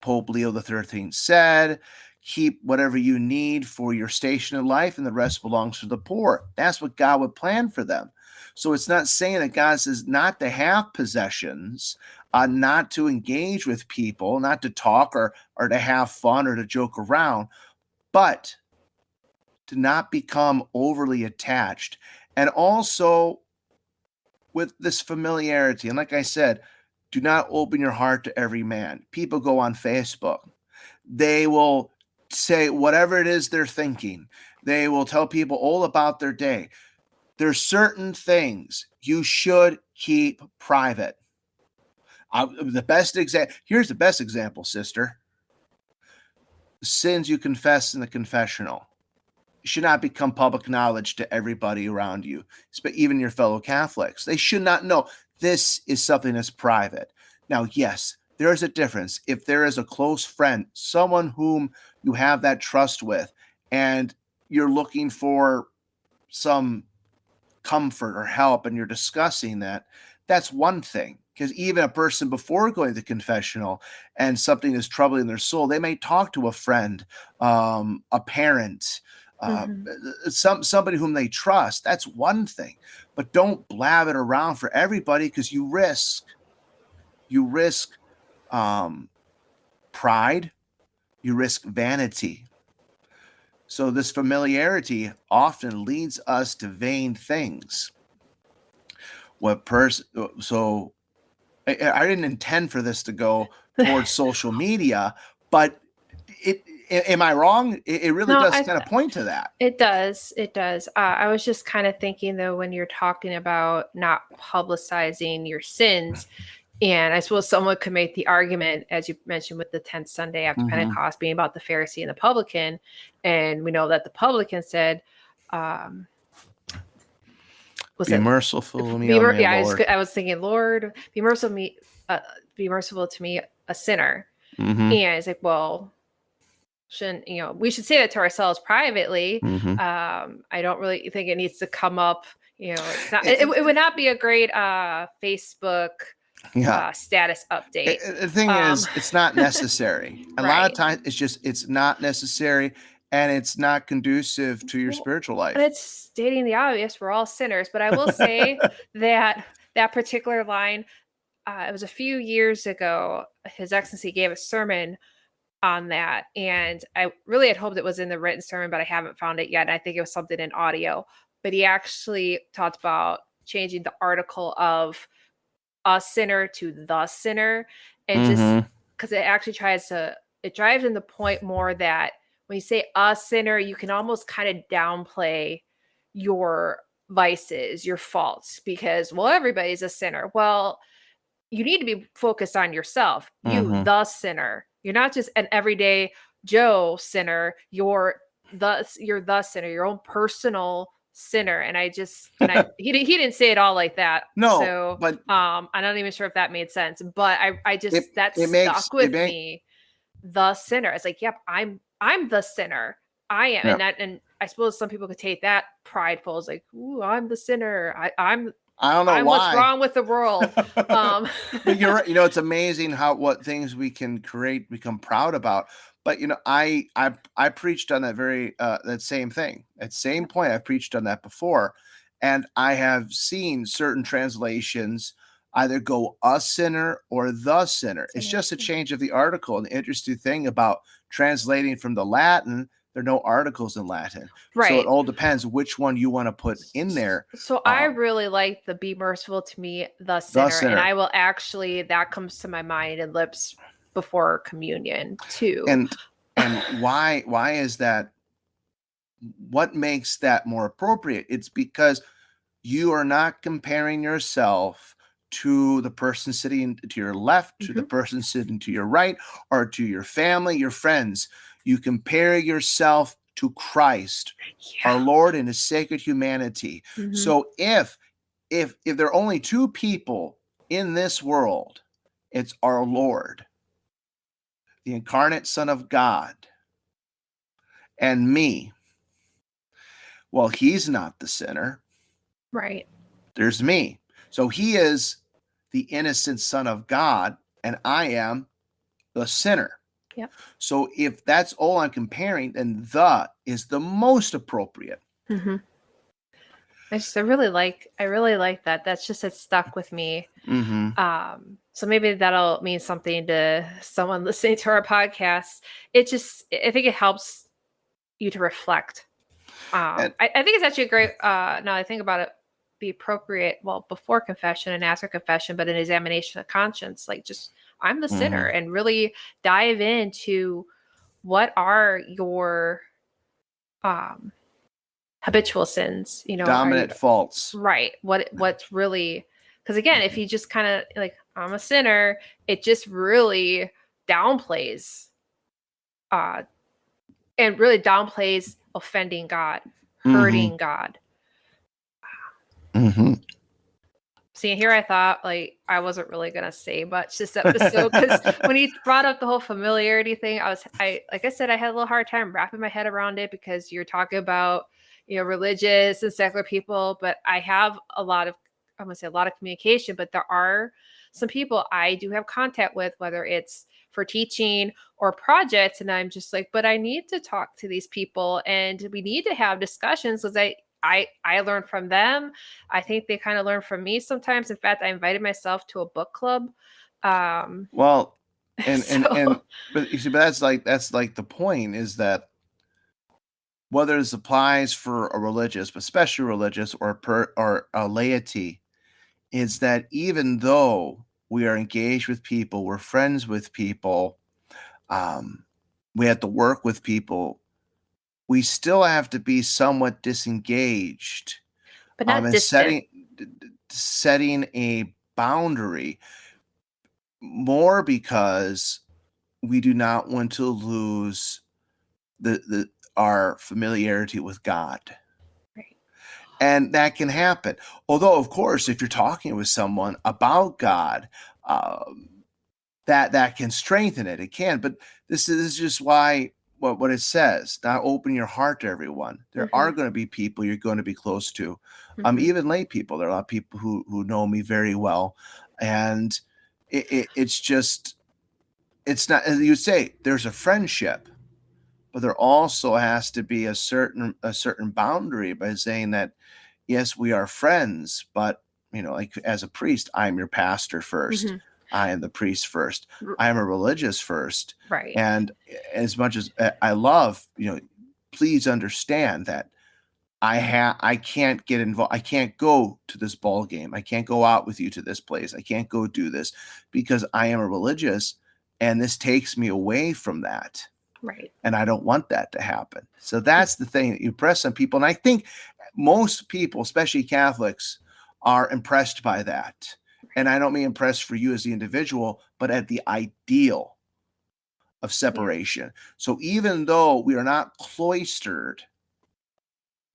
Speaker 1: Pope Leo XIII said, keep whatever you need for your station in life, and the rest belongs to the poor. That's what God would plan for them. So it's not saying that God says not to have possessions, not to engage with people, not to talk or to have fun or to joke around, but to not become overly attached. And also with this familiarity. And like I said, do not open your heart to every man. People go on Facebook. They will say whatever it is they're thinking. They will tell people all about their day. There's certain things you should keep private. Here's the best example, sister. The sins you confess in the confessional should not become public knowledge to everybody around you, even your fellow Catholics. They should not know. This is something that's private. Now, yes, There's a difference. If there is a close friend, someone whom you have that trust with, and you're looking for some comfort or help and you're discussing that, that's one thing. Because even a person before going to confessional and something is troubling their soul, they may talk to a friend, a parent, uh,
Speaker 2: Mm-hmm.
Speaker 1: somebody whom they trust. That's one thing. But don't blab it around for everybody, because you risk um, pride, you risk vanity. So this familiarity often leads us to vain things. What person? So I didn't intend for this to go towards social media, but it. Am I wrong? It really
Speaker 2: No,
Speaker 1: does kind of point to that.
Speaker 2: it does. It does. I was just kind of thinking, though, when you're talking about not publicizing your sins, and I suppose someone could make the argument, as you mentioned, with the 10th Sunday after
Speaker 1: Mm-hmm.
Speaker 2: Pentecost being about the Pharisee and the publican. And we know that the publican said, um, was
Speaker 1: Be
Speaker 2: it
Speaker 1: merciful to me, O my
Speaker 2: yeah,
Speaker 1: Lord.
Speaker 2: I was thinking, Lord, uh, be merciful to me, a sinner.
Speaker 1: Mm-hmm.
Speaker 2: And it's like, well, shouldn't, we should say that to ourselves privately.
Speaker 1: Mm-hmm.
Speaker 2: I don't really think it needs to come up. It's not,
Speaker 1: It,
Speaker 2: it would not be a great Facebook
Speaker 1: yeah.
Speaker 2: status update.
Speaker 1: The thing is, it's not necessary. A lot of
Speaker 2: Right.
Speaker 1: times, it's not necessary, and it's not conducive to your
Speaker 2: Well,
Speaker 1: spiritual
Speaker 2: and
Speaker 1: life.
Speaker 2: it's stating the obvious. We're all sinners. But I will say that that particular line, it was a few years ago, His Excellency gave a sermon on that. And I really had hoped it was in the written sermon, but I haven't found it yet. I think it was something in audio. But he actually talked about changing the article of a sinner to the sinner. And just
Speaker 1: Mm-hmm.
Speaker 2: because it drives in the point more that when you say a sinner, you can almost kind of downplay your vices, your faults, because, well, everybody's a sinner. Well, you need to be focused on yourself, you,
Speaker 1: Mm-hmm.
Speaker 2: the sinner. You're not just an everyday Joe sinner. You're the sinner, your own personal sinner. And he didn't say it all like that.
Speaker 1: No,
Speaker 2: So
Speaker 1: but
Speaker 2: I'm not even sure if that made sense, but I
Speaker 1: it
Speaker 2: just that
Speaker 1: it makes
Speaker 2: stuck
Speaker 1: it
Speaker 2: with
Speaker 1: make
Speaker 2: me. The sinner. It's like, yep, I'm the sinner. I am.
Speaker 1: yeah.
Speaker 2: And I suppose some people could take that prideful as like, ooh, I'm the sinner.
Speaker 1: I don't know
Speaker 2: I'm what's
Speaker 1: why.
Speaker 2: wrong with the world. Um
Speaker 1: But you're right. It's amazing how what things we can create, become proud about. But I preached on that that same thing. At same point, I preached on that before, and I have seen certain translations either go a sinner or the sinner. It's
Speaker 2: sinner.
Speaker 1: just a change of the article. And the interesting thing about translating from the Latin, there are no articles in Latin, so it
Speaker 2: Right.
Speaker 1: all depends which one you want to put in there.
Speaker 2: So I
Speaker 1: Um,
Speaker 2: really like the be merciful to me, the
Speaker 1: the
Speaker 2: sinner. And
Speaker 1: sinner.
Speaker 2: I will actually, that comes to my mind and lips before communion too.
Speaker 1: And why is that? What makes that more appropriate? It's because you are not comparing yourself to the person sitting to your left, to the
Speaker 2: Mhm.
Speaker 1: person sitting to your right, or to your family, your friends. You compare yourself to Christ, our
Speaker 2: Yeah.
Speaker 1: Lord, and his sacred humanity.
Speaker 2: Hmm.
Speaker 1: So if there are only two people in this world, it's our Lord, the incarnate Son of God, and me. Well, he's not the sinner.
Speaker 2: Right.
Speaker 1: There's me. So he is the innocent Son of God, and I am the sinner.
Speaker 2: Yep.
Speaker 1: So if that's all I'm comparing, then the is the most appropriate.
Speaker 2: Hmm. I really like that. That's just, it stuck with me.
Speaker 1: Mm-hmm.
Speaker 2: So maybe that'll mean something to someone listening to our podcast. I think it helps you to reflect.
Speaker 1: And
Speaker 2: I think it's actually a great, now I think about it, be appropriate, well, before confession and after confession, but an examination of conscience, like just, I'm the sinner,
Speaker 1: mm-hmm.
Speaker 2: and really dive into what are your um, habitual sins. Are you
Speaker 1: Dominant faults.
Speaker 2: right? What's really, because again, if you just kind of like, I'm a sinner, it just really downplays, uh, and really downplays offending God,
Speaker 1: Mm-hmm.
Speaker 2: hurting God.
Speaker 1: Mm-hmm.
Speaker 2: See, here I thought like I wasn't really gonna say much this episode because when he brought up the whole familiarity thing, I like I said, I had a little hard time wrapping my head around it because you're talking about, religious and secular people, but I have I'm gonna say a lot of communication, but there are some people I do have contact with, whether it's for teaching or projects, and I'm just like, but I need to talk to these people and we need to have discussions because I learn from them. I think they kind of learn from me sometimes. In fact, I invited myself to a book club. Um,
Speaker 1: Well, and
Speaker 2: so
Speaker 1: but you see, but that's like the point is that whether this applies for a religious, but especially religious or a laity, is that even though we are engaged with people, we're friends with people, um, we have to work with people, we still have to be somewhat disengaged,
Speaker 2: but not
Speaker 1: and
Speaker 2: distant.
Speaker 1: setting a boundary more because we do not want to lose the our familiarity with God.
Speaker 2: Right.
Speaker 1: And that can happen. Although, of course, if you're talking with someone about God, um, that can strengthen it. It can, but this is just why what it says. Not open your heart to everyone. There
Speaker 2: Mm-hmm.
Speaker 1: are going to be people you're going to be close to,
Speaker 2: Mm-hmm.
Speaker 1: even lay people. There are a lot of people who know me very well, and it's just it's not as you say. There's a friendship, but there also has to be a certain boundary by saying that yes, we are friends, but like as a priest, I'm your pastor first.
Speaker 2: Mm-hmm.
Speaker 1: I am the priest first. I am a religious first.
Speaker 2: Right.
Speaker 1: And as much as I love, please understand that I can't get involved. I can't go to this ball game. I can't go out with you to this place. I can't go do this because I am a religious, and this takes me away from that,
Speaker 2: Right.
Speaker 1: and I don't want that to happen. So that's the thing that you press on people. And I think most people, especially Catholics, are impressed by that. And I don't mean impressed for you as the individual, but at the ideal of
Speaker 2: Yeah.
Speaker 1: separation. So even though we are not cloistered,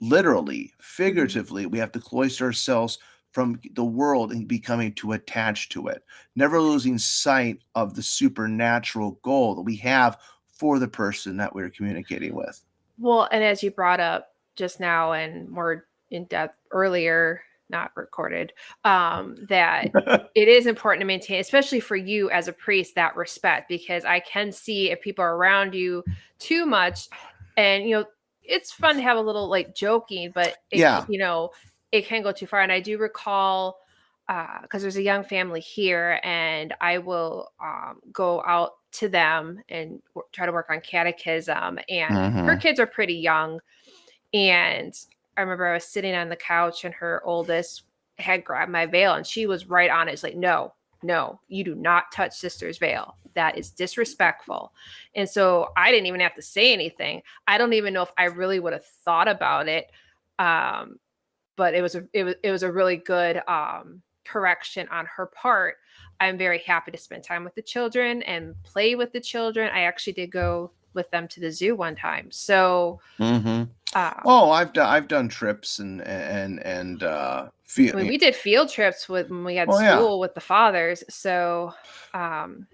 Speaker 1: literally,
Speaker 2: Mm-hmm.
Speaker 1: figuratively, we have to cloister ourselves from the world and becoming too attached to it, never losing sight of the supernatural goal that we have for the person that we're communicating with.
Speaker 2: Well, and as you brought up just now and more in depth earlier, not recorded, that it is important to maintain, especially for you as a priest, that respect, because I can see if people are around you too much and, it's fun to have a little like joking, but
Speaker 1: Yeah.
Speaker 2: it can go too far. And I do recall, because there's a young family here, and I will go out to them and try to work on catechism. And her
Speaker 1: Mm-hmm.
Speaker 2: kids are pretty young. And I remember I was sitting on the couch, and her oldest had grabbed my veil, and she was right on it. It's like, no, no, you do not touch sister's veil. That is disrespectful. And so I didn't even have to say anything. I don't even know if I really would have thought about it. Um, but it was a really good correction on her part. I'm very happy to spend time with the children and play with the children. I actually did go with them to the zoo one time. So,
Speaker 1: Mm-hmm.
Speaker 2: um,
Speaker 1: Oh, I've done trips and feel.
Speaker 2: I mean, we did field trips when we had
Speaker 1: Oh yeah.
Speaker 2: school with the fathers. So, um,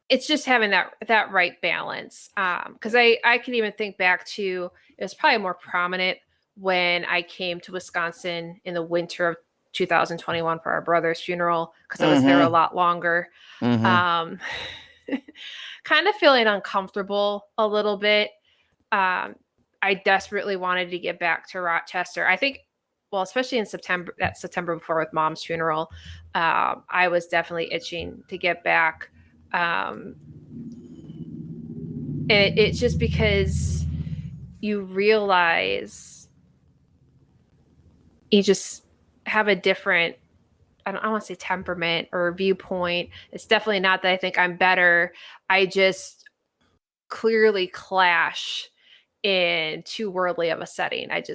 Speaker 2: it's just having that right balance. Because I can even think back to, it was probably more prominent when I came to Wisconsin in the winter of 2021 for our brother's funeral, because I was there a
Speaker 1: Mm-hmm.
Speaker 2: lot longer.
Speaker 1: Mm-hmm.
Speaker 2: Um, kind of feeling uncomfortable a little bit. um, I desperately wanted to get back to Rochester. I think, well, especially in September, that September before with mom's funeral, I was definitely itching to get back. Um, and it's just because you realize you just have a different, I don't want to say temperament or viewpoint. It's definitely not that I think I'm better. I just clearly clash in too worldly of a setting. And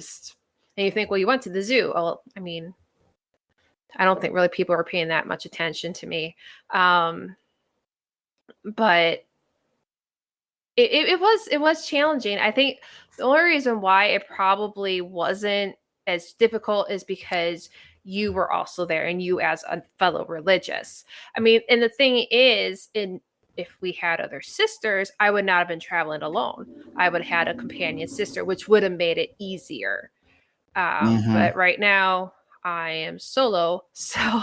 Speaker 2: you think, well, you went to the zoo. Well, I mean, I don't think really people are paying that much attention to me. Um, but it was challenging. I think the only reason why it probably wasn't as difficult is because you were also there, and you as a fellow religious. I mean, and the thing is, if we had other sisters, I would not have been traveling alone. I would have had a companion sister, which would have made it easier.
Speaker 1: Mm-hmm.
Speaker 2: But right now, I am solo, so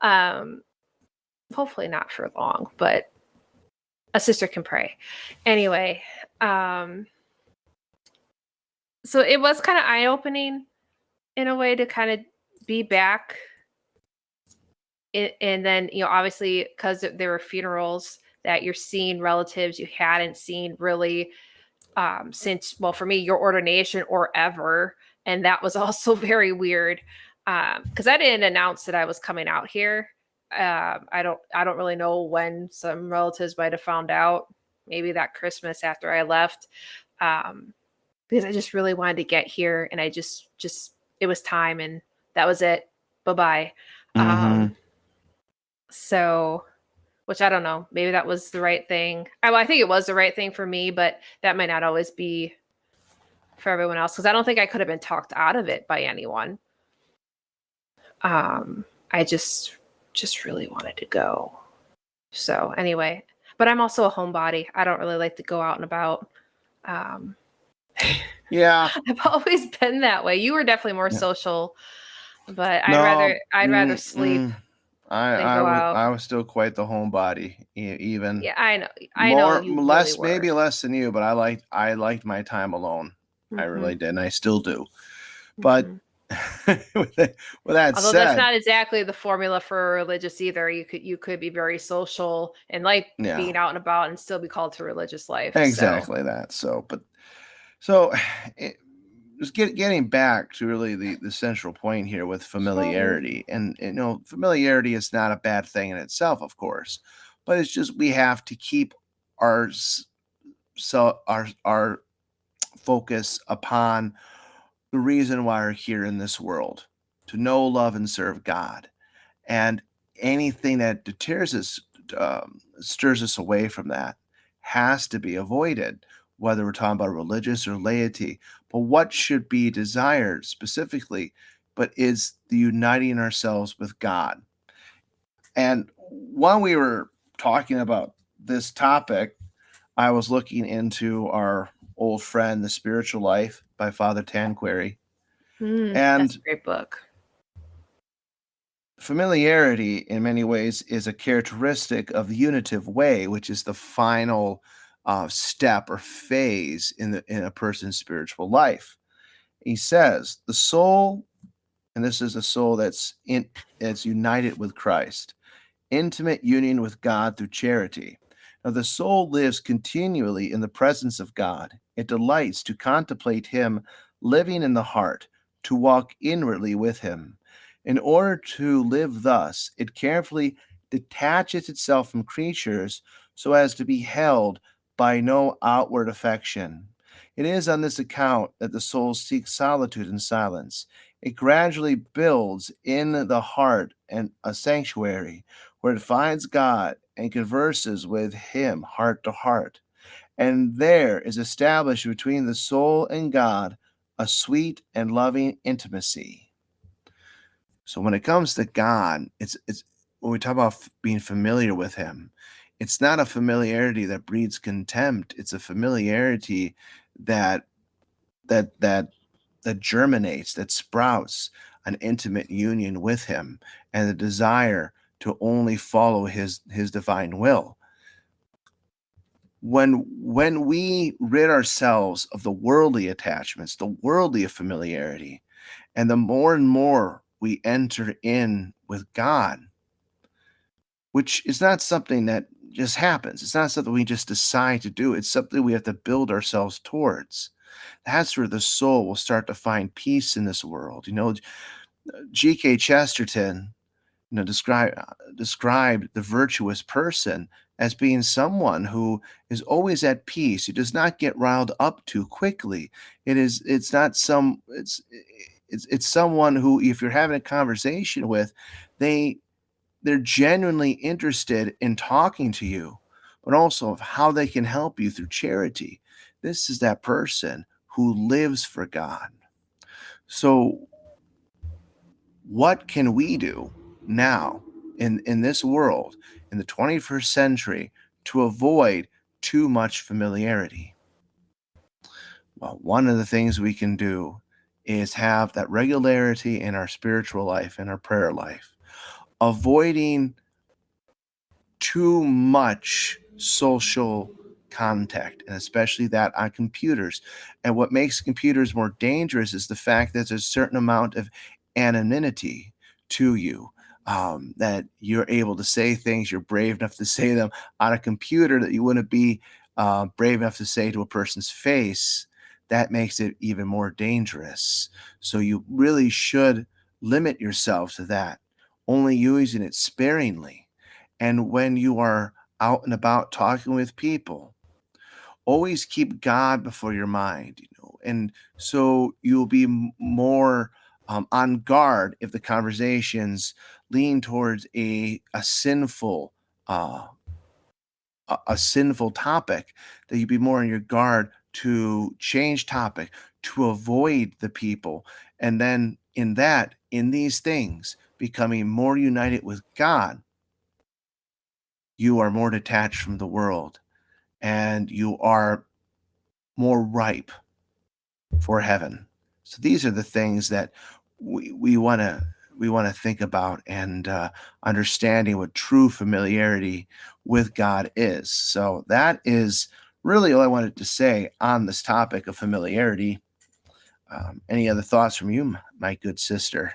Speaker 2: um, hopefully not for long. But a sister can pray. Anyway, so it was kind of eye opening in a way to kind of be back. And then, obviously, because there were funerals that you're seeing relatives you hadn't seen really since, well, for me, your ordination or ever. And that was also very weird because I didn't announce that I was coming out here. I don't really know when some relatives might have found out. Maybe that Christmas after I left, because I just really wanted to get here, and I just it was time, and that was it. Bye bye.
Speaker 1: Mm-hmm.
Speaker 2: So, which I don't know, maybe that was the right thing. I think it was the right thing for me, but that might not always be for everyone else, because I don't think I could have been talked out of it by anyone. I just really wanted to go. So anyway, but I'm also a homebody. I don't really like to go out and about. Um,
Speaker 1: Yeah.
Speaker 2: I've always been that way. You were definitely more
Speaker 1: Yeah.
Speaker 2: social, but I'd
Speaker 1: No.
Speaker 2: rather I'd rather sleep than go out.
Speaker 1: I was still quite the homebody, even
Speaker 2: Yeah, I know you really were.
Speaker 1: maybe less than you, but I liked my time alone. I
Speaker 2: Hmm.
Speaker 1: really did, and I still do. But
Speaker 2: Hmm.
Speaker 1: with that
Speaker 2: Although that's
Speaker 1: said,
Speaker 2: not exactly the formula for a religious either. You could be very social and like
Speaker 1: yeah,
Speaker 2: being out and about and still be called to religious life. So,
Speaker 1: exactly that. So it, just getting back to really the central point here with
Speaker 2: sorry.
Speaker 1: familiarity, and familiarity is not a bad thing in itself, of course, but it's just we have to keep our our focus upon the reason why we're here in this world, to know, love, and serve God. And anything that deters us, stirs us away from that, has to be avoided, whether we're talking about religious or laity. But what should be desired specifically, but is the uniting ourselves with God. And while we were talking about this topic, I was looking into our old friend, The Spiritual Life by Father Tanqueray.
Speaker 2: That's
Speaker 1: And
Speaker 2: a great book.
Speaker 1: familiarity, in many ways, is a characteristic of the unitive way, which is the final step or phase in a person's spiritual life. He says the soul, and this is a soul that's united with Christ, intimate union with God through charity. Now, the soul lives continually in the presence of God. It delights to contemplate Him living in the heart, to walk inwardly with Him. In order to live thus, it carefully detaches itself from creatures so as to be held by no outward affection. It is on this account that the soul seeks solitude and silence. It gradually builds in the heart and a sanctuary where it finds God and converses with Him heart to heart. And there is established between the soul and God a sweet and loving intimacy. So when it comes to God, it's when we talk about being familiar with Him, it's not a familiarity that breeds contempt. It's a familiarity that that that that germinates, that sprouts an intimate union with Him and the desire to only follow His divine will. When we rid ourselves of the worldly attachments, the worldly familiarity, and the more and more we enter in with God, which is not something that just happens. It's not something we just decide to do. It's something we have to build ourselves towards. That's where the soul will start to find peace in this world. G.K. Chesterton, described the virtuous person as being someone who is always at peace, who does not get riled up too quickly. It's not some it's someone who, if you're having a conversation with, they're genuinely interested in talking to you, but also of how they can help you through charity. This is that person who lives for God. So what can we do now in this world in the 21st century to avoid too much familiarity? Well, one of the things we can do is have that regularity in our spiritual life, in our prayer life, avoiding too much social contact, and especially that on computers. And what makes computers more dangerous is the fact that there's a certain amount of anonymity to you. That you're able to say things, you're brave enough to say them on a computer that you wouldn't be brave enough to say to a person's face. That makes it even more dangerous. So you really should limit yourself to that, only using it sparingly. And when you are out and about talking with people, always keep God before your mind, and so you'll be more on guard if the conversations lean towards a sinful uh, a sinful topic, that you be more on your guard to change topic, to avoid the people, and then in these things, becoming more united with God, you are more detached from the world, and you are more ripe for heaven. So these are the things that we want to think about, and understanding what true familiarity with God is. So that is really all I wanted to say on this topic of familiarity. Any other thoughts from you, my good sister?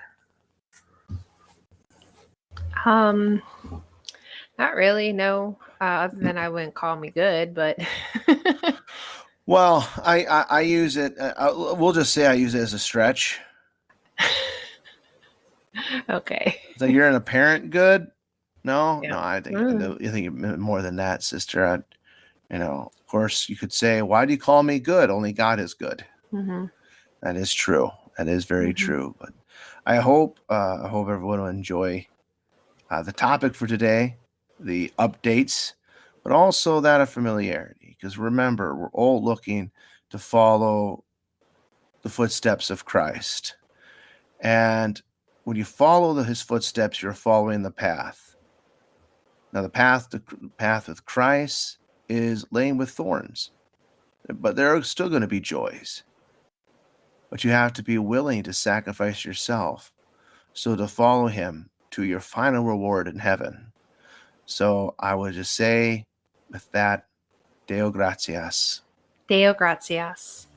Speaker 2: Um, Not really, no. Other than I wouldn't call me good, but
Speaker 1: Well, I use it. We'll just say I use it as a stretch.
Speaker 2: okay.
Speaker 1: So you're an apparent good? No,
Speaker 2: Yeah.
Speaker 1: no. I think more than that, sister. Of course, you could say, "Why do you call me good? Only God is good."
Speaker 2: Mm-hmm.
Speaker 1: That is true. That is very
Speaker 2: Mm-hmm.
Speaker 1: true. But I hope everyone will enjoy the topic for today, the updates, but also that of familiarity. Because remember, we're all looking to follow the footsteps of Christ. And when you follow his footsteps, you're following the path. Now, the path with Christ is laying with thorns, but there are still going to be joys. But you have to be willing to sacrifice yourself so to follow him to your final reward in heaven. So I would just say with that, Deo gratias.
Speaker 2: Deo gratias.